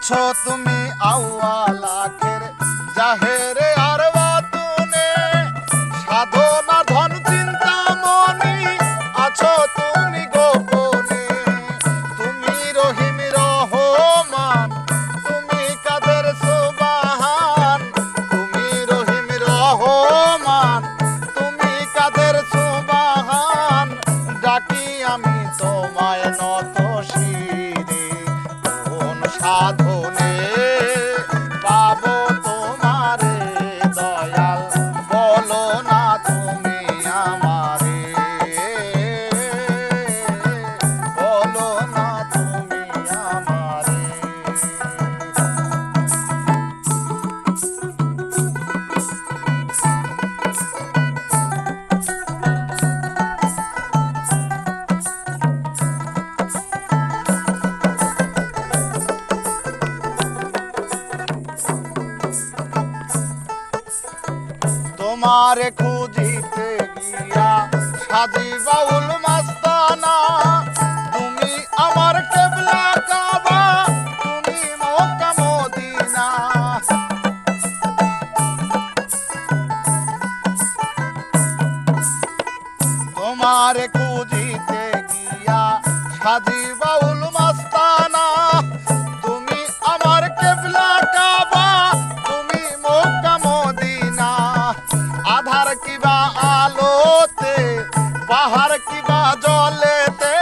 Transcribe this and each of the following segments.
আছো তুমি আউয়াল আখের জাহেরে আর বাতুনে, সাধনা ধন চিন্তা মনি আছো তুমি গোপনে। তুমি রহিম রহমান, তুমি কাদের সুবহান, তুমি রহিম রহমান, তুমি কাদের সুবহান। ডাকি আমি তোমায় নত শিরে, কোন সাধনে পাবো তোমারে দয়াল, বলো না তুমি আমারে, বলো না তুমি আমারে। তোমারে খুঁজিতে গিয়া সাজি বাউল মাস্তানা, তুমি আমার কেবলা কাবা, তুমি মক্কা মদিনা। তোমারে খুঁজিতে গিয়া সাজি বাউল মাস্তানা, তুমি আমার কেবলা কাবা, তুমি মক্কা মদিনা। আধার কিবা আলোতে, পাহাড় কিবা জলেতে,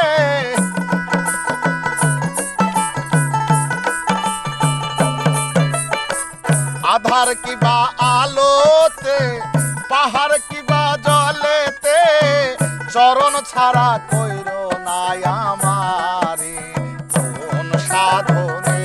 আধার কিবা আলোতে, পাহাড় কিবা জলেতে, চরণ ছাড়া কইরো নাই আমারে, কোন সাধনে